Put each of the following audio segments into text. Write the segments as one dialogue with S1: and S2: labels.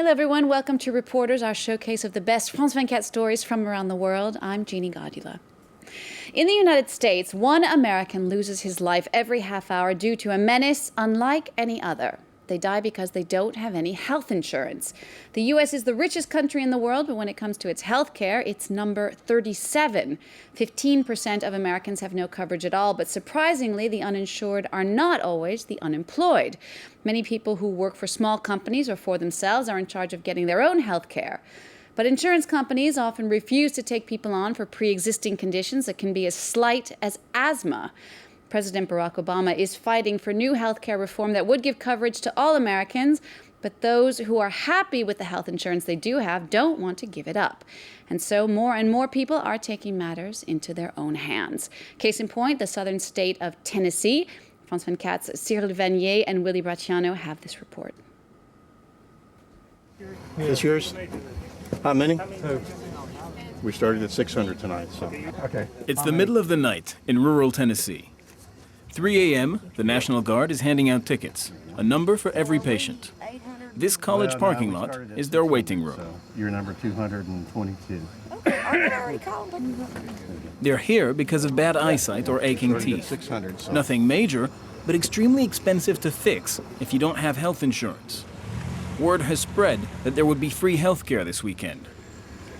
S1: Hello everyone, welcome to Reporters, our showcase of the best France 24 stories from around the world. I'm Jeannie Godula. In the United States, one American loses his life every half hour due to a menace unlike any other. They die because they don't have any health insurance. The U.S. is the richest country in the world, but when it comes to its health care, it's number 37. 15% of Americans have no coverage at all, but surprisingly, the uninsured are not always the unemployed. Many people who work for small companies or for themselves are in charge of getting their own health care. But insurance companies often refuse to take people on for pre-existing conditions that can be as slight as asthma. President Barack Obama is fighting for new health care reform that would give coverage to all Americans, but those who are happy with the health insurance they do have don't want to give it up. And so more and more people are taking matters into their own hands. Case in point, the southern state of Tennessee. France 24's Cyril Vanier and Willy Bracciano have this report.
S2: Is yours? How many? We started at 600 tonight, so. Okay.
S3: It's the middle of the night in rural Tennessee. 3 a.m., the National Guard is handing out tickets, a number for every patient. This college parking lot is their waiting room.
S2: So you're number 222.
S3: They're here because of bad eyesight or aching teeth.
S2: 600, so.
S3: Nothing major, but extremely expensive to fix if you don't have health insurance. Word has spread that there would be free health care this weekend.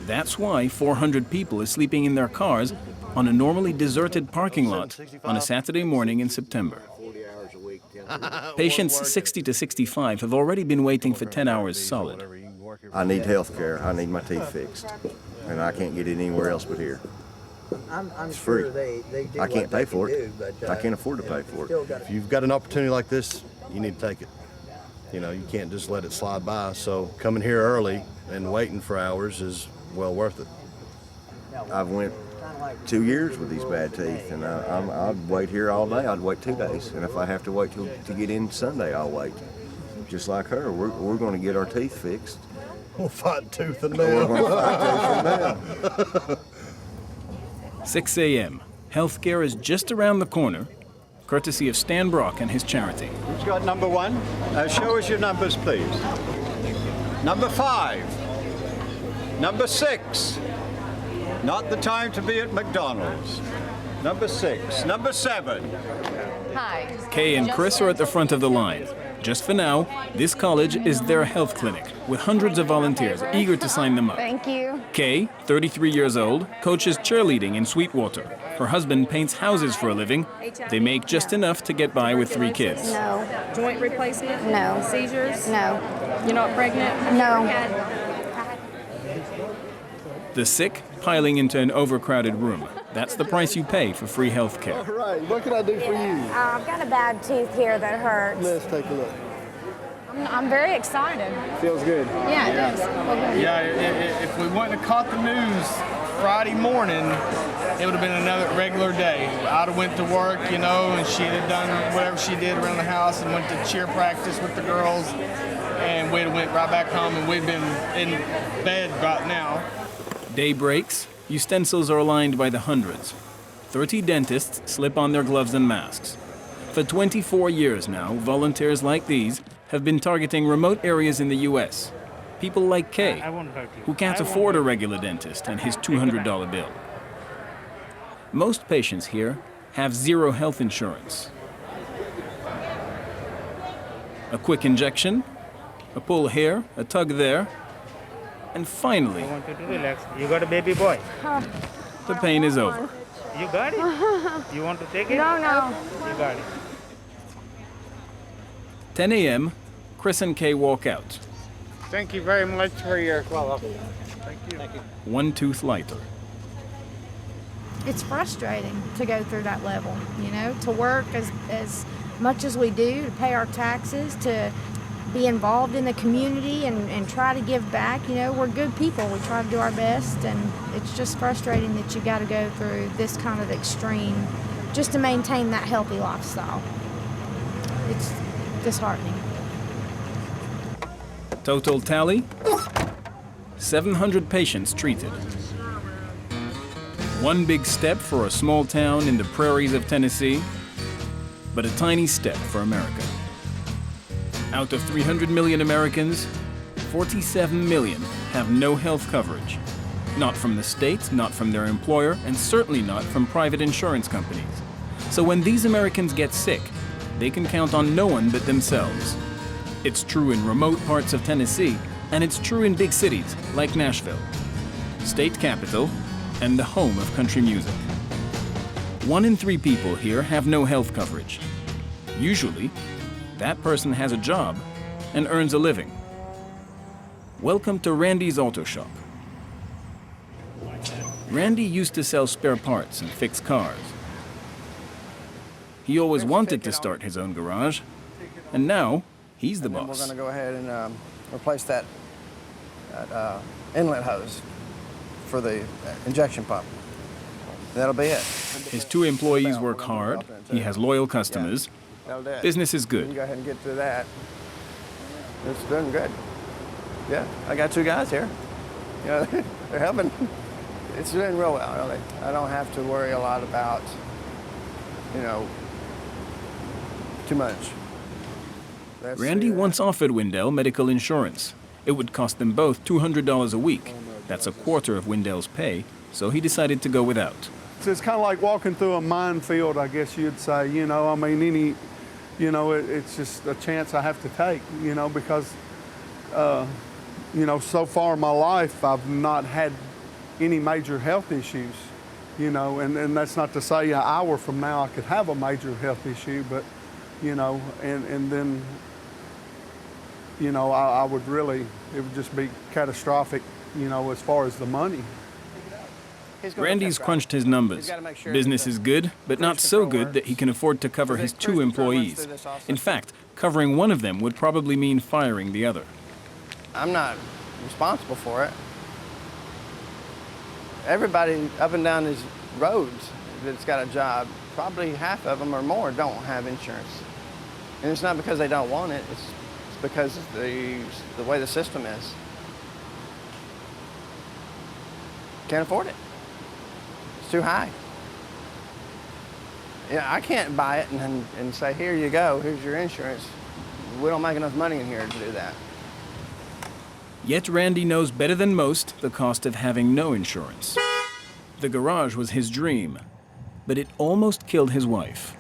S3: That's why 400 people are sleeping in their cars on a normally deserted parking lot on a Saturday morning in September. Patients 60 to 65 have already been waiting for 10 hours solid.
S4: I need health care. I need my teeth fixed. And I can't get it anywhere else but here. It's free. I can't pay for it. I can't afford to pay for it.
S2: If you've got an opportunity like this, you need to take it. You know, you can't just let it slide by. So coming here early and waiting for hours is well worth it.
S4: I've went 2 years with these bad teeth, and I'd wait here all day. I'd wait 2 days, and if I have to wait to get in Sunday, I'll wait. Just like her, we're going to get our teeth fixed.
S2: We'll fight tooth and
S4: We're
S2: nail.
S4: going to fight tooth and nail.
S3: 6 a.m. Healthcare is just around the corner, courtesy of Stan Brock and his charity.
S5: Who's got number one? Show us your numbers, please. Number 5. Number 6. Not the time to be at McDonald's. Number 6. Number 7.
S6: Hi.
S3: Kay and Chris are at the front of the line. Just for now, this college is their health clinic, with hundreds of volunteers eager to sign them up.
S6: Thank you.
S3: Kay, 33 years old, coaches cheerleading in Sweetwater. Her husband paints houses for a living. They make just enough to get by with 3 kids.
S6: No.
S7: Joint replacement?
S6: No.
S7: Seizures?
S6: No.
S7: You're not pregnant?
S6: No.
S3: The sick piling into an overcrowded room. That's the price you pay for free health care.
S2: All right, what can I do for you?
S6: I've got a bad tooth here that hurts.
S2: Let's take a look.
S6: I'm very excited.
S2: Feels good.
S6: Yeah, it does.
S8: Yeah, if we wouldn't have caught the news Friday morning, it would have been another regular day. I'd have went to work, you know, and she'd have done whatever she did around the house and went to cheer practice with the girls, and we'd have went right back home, and we'd been in bed right now.
S3: Day breaks, utensils are lined by the hundreds. 30 dentists slip on their gloves and masks. For 24 years now, volunteers like these have been targeting remote areas in the U.S. People like Kay, who can't afford a regular dentist and his $200 bill. Most patients here have zero health insurance. A quick injection, a pull here, a tug there, and finally,
S9: I want you to relax. You got a baby boy.
S3: the pain is over.
S9: You got it? You want to take it?
S6: No.
S9: You got it.
S3: 10 a.m., Chris and Kay walk out.
S9: Thank you very much for your follow-up. Thank you.
S3: One tooth lighter.
S10: It's frustrating to go through that level, you know, to work as much as we do, to pay our taxes, to be involved in the community and try to give back. You know, we're good people. We try to do our best, and it's just frustrating that you got to go through this kind of extreme just to maintain that healthy lifestyle. It's disheartening.
S3: Total tally, 700 patients treated. One big step for a small town in the prairies of Tennessee, but a tiny step for America. Out of 300 million Americans, 47 million have no health coverage. Not from the state, not from their employer, and certainly not from private insurance companies. So when these Americans get sick, they can count on no one but themselves. It's true in remote parts of Tennessee, and it's true in big cities like Nashville, state capital, and the home of country music. 1 in 3 people here have no health coverage. Usually, that person has a job and earns a living. Welcome to Randy's Auto Shop. Randy used to sell spare parts and fix cars. He always wanted to start his own garage, and now he's the boss.
S11: We're going to go ahead and replace that inlet hose for the injection pump. That'll be it.
S3: His 2 employees work hard. He has loyal customers.
S11: That'll do it.
S3: Business is
S11: You
S3: good.
S11: can go ahead and get through that. It's doing good. Yeah, I got 2 guys here. You know, they're helping. It's doing real well, really. I don't have to worry a lot about, you know, too much.
S3: Randy once offered Wendell medical insurance. It would cost them both $200 a week. That's a quarter of Wendell's pay, so he decided to go without.
S12: So it's kind of like walking through a minefield, I guess you'd say. You know, I mean, it's just a chance I have to take, you know, because, you know, so far in my life, I've not had any major health issues, you know, and that's not to say an hour from now I could have a major health issue, but, you know, and then, you know, I would really, it would just be catastrophic, you know, as far as the money.
S3: Randy's crunched his numbers. Business is good, but not so good that he can afford to cover his 2 employees. In fact, covering one of them would probably mean firing the other.
S11: I'm not responsible for it. Everybody up and down these roads that's got a job, probably half of them or more don't have insurance. And it's not because they don't want it, it's because of the way the system is. Can't afford it. It's too high. Yeah, I can't buy it and say, here you go, here's your insurance. We don't make enough money in here to do that.
S3: Yet Randy knows better than most the cost of having no insurance. The garage was his dream, but it almost killed his wife.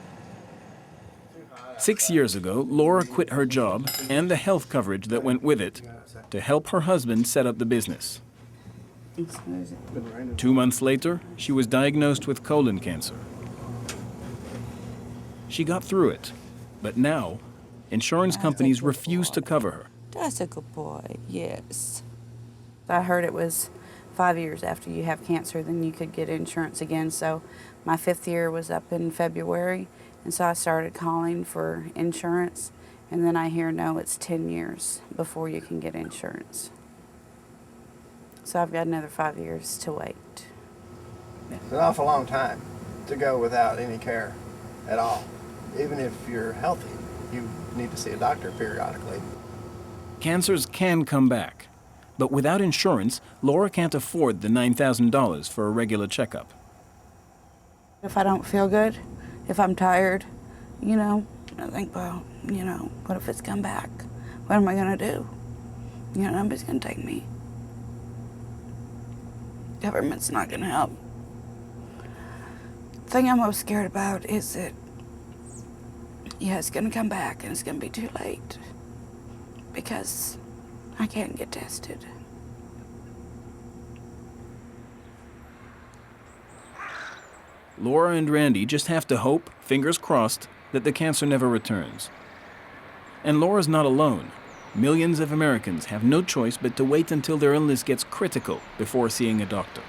S3: 6 years ago, Laura quit her job and the health coverage that went with it to help her husband set up the business. 2 months later, she was diagnosed with colon cancer. She got through it, but now insurance companies refuse to cover her.
S13: That's a good boy, yes. I heard it was 5 years after you have cancer, then you could get insurance again. So my 5th year was up in February, and so I started calling for insurance, and then I hear, no, it's 10 years before you can get insurance. So I've got another 5 years to wait.
S11: It's an awful long time to go without any care at all. Even if you're healthy, you need to see a doctor periodically.
S3: Cancers can come back, but without insurance, Laura can't afford the $9,000 for a regular checkup.
S13: If I don't feel good, if I'm tired, you know, I think, well, you know, what if it's come back? What am I gonna do? You know, nobody's gonna take me. Government's not gonna help. The thing I'm most scared about is that, yeah, it's gonna come back and it's gonna be too late because I can't get tested.
S3: Laura and Randy just have to hope, fingers crossed, that the cancer never returns. And Laura's not alone. Millions of Americans have no choice but to wait until their illness gets critical before seeing a doctor.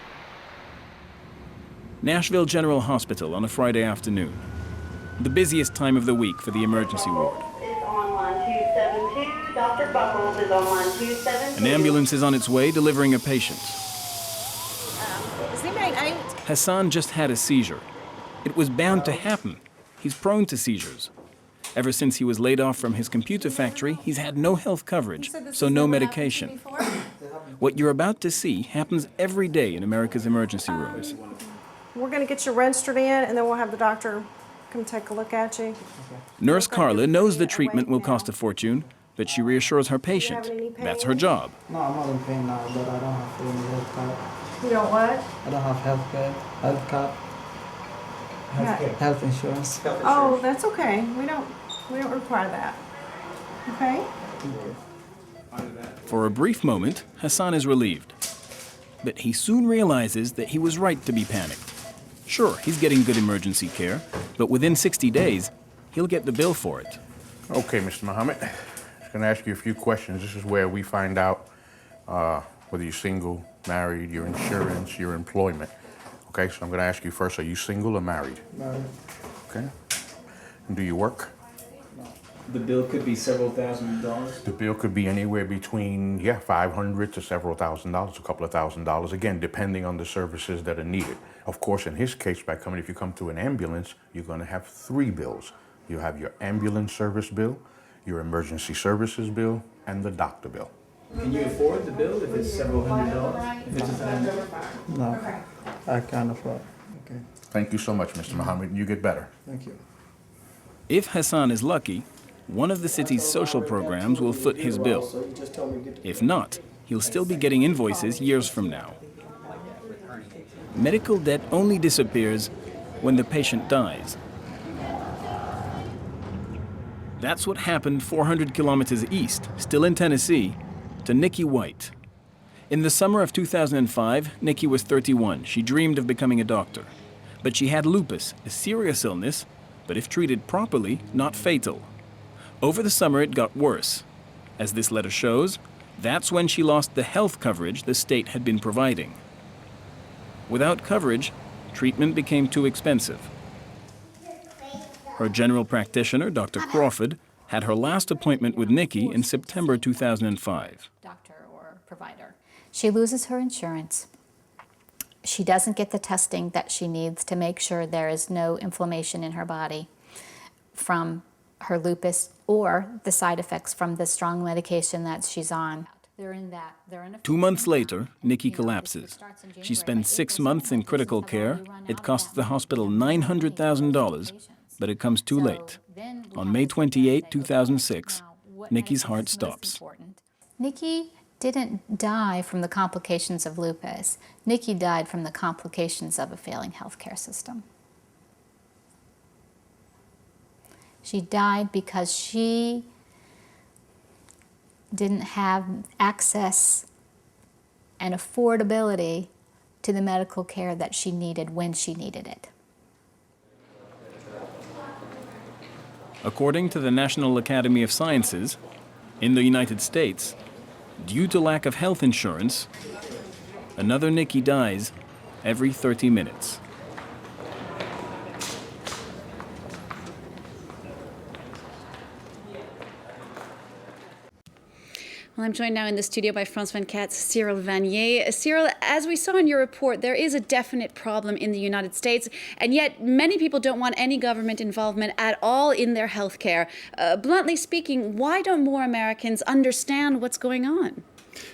S3: Nashville General Hospital on a Friday afternoon. The busiest time of the week for the emergency ward.
S14: Dr. Buckles is on line 272.
S3: An ambulance is on its way delivering a patient.
S6: Is anybody 8?
S3: Hassan just had a seizure. It was bound to happen. He's prone to seizures. Ever since he was laid off from his computer factory, he's had no health coverage, so no medication. What you're about to see happens every day in America's emergency rooms.
S7: We're going to get you registered in, and then we'll have the doctor come take a look at you.
S3: Nurse Carla knows the treatment will cost a fortune, But she reassures her patient that's her job.
S9: No, I'm not in pain now, but I don't have any health card.
S7: You don't what?
S9: I don't have health care, health card, health insurance.
S7: Oh, that's okay. We don't require that. Okay?
S3: For a brief moment, Hassan is relieved. But he soon realizes that he was right to be panicked. Sure, he's getting good emergency care, but within 60 days, he'll get the bill for it.
S15: Okay, Mr. Muhammad, I'm going to ask you a few questions. This is where we find out whether you're single, married, your insurance, your employment. Okay, so I'm going to ask you first, are you single or married?
S9: Married.
S15: Okay. And do you work?
S3: The bill could be several $1,000s.
S15: The bill could be anywhere between, $500 to several $1,000s, a couple of $1,000s, again, depending on the services that are needed. Of course, in his case, if you come to an ambulance, you're going to have 3 bills. You have your ambulance service bill, your emergency services bill, and the doctor bill.
S3: Can you afford the bill if it's several $100s? If it's just an
S9: No, I can't afford. Okay,
S15: Thank you so much, Mr. Muhammad. You get better.
S9: thank you.
S3: If Hassan is lucky, one of the city's social programs will foot his bill. If not, he'll still be getting invoices years from now. Medical debt only disappears when the patient dies. That's what happened 400 kilometers east, still in Tennessee, to Nikki White. In the summer of 2005, Nikki was 31. She dreamed of becoming a doctor. But she had lupus, a serious illness, but if treated properly, not fatal. Over the summer, it got worse. As this letter shows, that's when she lost the health coverage the state had been providing. Without coverage, treatment became too expensive. Her general practitioner, Dr. Crawford, had her last appointment with Nikki in September 2005.
S16: Doctor or provider. She loses her insurance. She doesn't get the testing that she needs to make sure there is no inflammation in her body from her lupus or the side effects from the strong medication that she's on.
S3: 2 months later, Nikki collapses. She spends 6 months in critical care. It costs the hospital $900,000, but it comes too late. On May 28, 2006, Nikki's heart stops.
S16: Nikki didn't die from the complications of lupus. Nikki died from the complications of a failing healthcare system. She died because she didn't have access and affordability to the medical care that she needed when she needed it.
S3: According to the National Academy of Sciences, in the United States, due to lack of health insurance, another Nikki dies every 30 minutes.
S1: Well, I'm joined now in the studio by France 24's Cyril Vanier. Cyril, as we saw in your report, there is a definite problem in the United States, and yet many people don't want any government involvement at all in their health care. Bluntly speaking, why don't more Americans understand what's going on?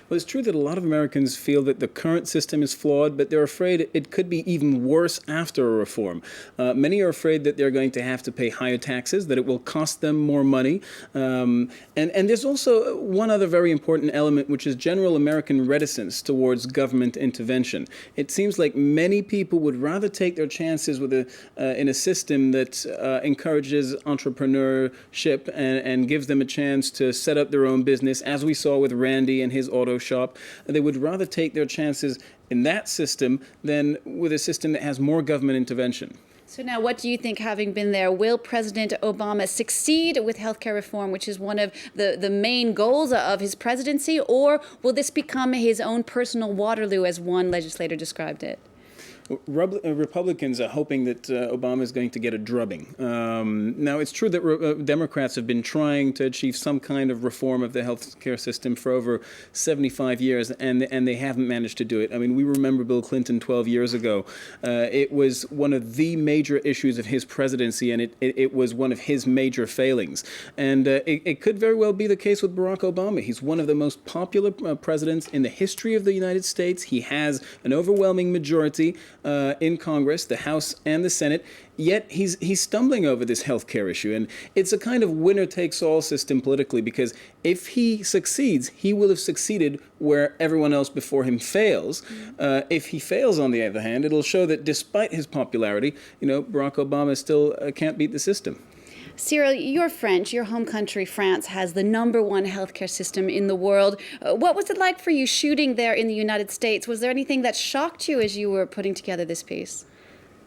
S3: Well, it's true that a lot of Americans feel that the current system is flawed, but they're afraid it could be even worse after a reform. Many are afraid that they're going to have to pay higher taxes, that it will cost them more money. And there's also one other very important element, which is general American reticence towards government intervention. It seems like many people would rather take their chances with in a system that encourages entrepreneurship and gives them a chance to set up their own business, as we saw with Randy and his auto shop. They would rather take their chances in that system than with a system that has more government intervention.
S1: So now, what do you think, having been there? Will President Obama succeed with healthcare reform, which is one of the main goals of his presidency, or will this become his own personal Waterloo, as one legislator described it?
S3: Republicans are hoping that Obama is going to get a drubbing. Now, it's true that Democrats have been trying to achieve some kind of reform of the health care system for over 75 years, and they haven't managed to do it. I mean, we remember Bill Clinton 12 years ago. It was one of the major issues of his presidency, and it was one of his major failings. And it could very well be the case with Barack Obama. He's one of the most popular presidents in the history of the United States. He has an overwhelming majority. in Congress, the House and the Senate, yet he's stumbling over this health care issue. And it's a kind of winner-takes-all system politically, because if he succeeds, he will have succeeded where everyone else before him fails. If he fails, on the other hand, it'll show that despite his popularity, Barack Obama still can't beat the system.
S1: Cyril, you're French. Your home country, France, has the #1 healthcare system in the world. What was it like for you shooting there in the United States? Was there anything that shocked you as you were putting together this piece?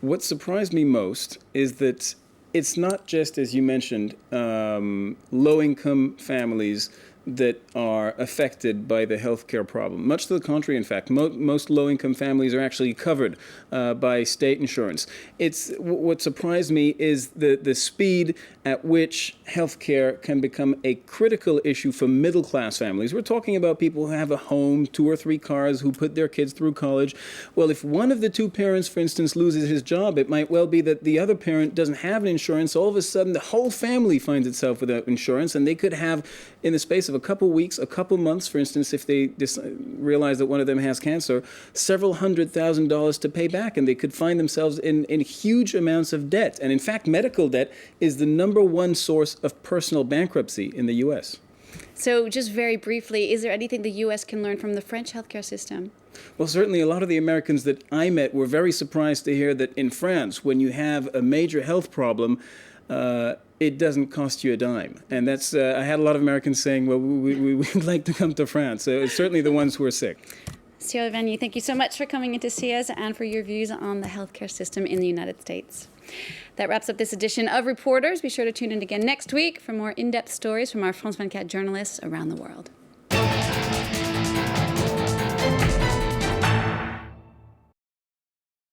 S3: What surprised me most is that it's not just, as you mentioned, low-income families that are affected by the healthcare problem. Much to the contrary, in fact, most low-income families are actually covered by state insurance. What surprised me is the speed at which healthcare can become a critical issue for middle-class families. We're talking about people who have a home, 2 or 3 cars, who put their kids through college. Well, if one of the 2 parents, for instance, loses his job, it might well be that the other parent doesn't have an insurance. All of a sudden, the whole family finds itself without insurance, and they could have, in the space of a couple weeks, a couple months, for instance, if they realize that one of them has cancer, several $100,000 to pay back, and they could find themselves in huge amounts of debt. And in fact, medical debt is the #1 source of personal bankruptcy in the U.S.
S1: So just very briefly, is there anything the U.S. can learn from the French healthcare system?
S3: Well, certainly a lot of the Americans that I met were very surprised to hear that in France, when you have a major health problem, it doesn't cost you a dime. And that's, I had a lot of Americans saying, well, we'd like to come to France. So it's certainly the ones who are sick.
S1: Cyril Vanier, thank you so much for coming in to see us and for your views on the healthcare system in the United States. That wraps up this edition of Reporters. Be sure to tune in again next week for more in-depth stories from our France 24 journalists around the world.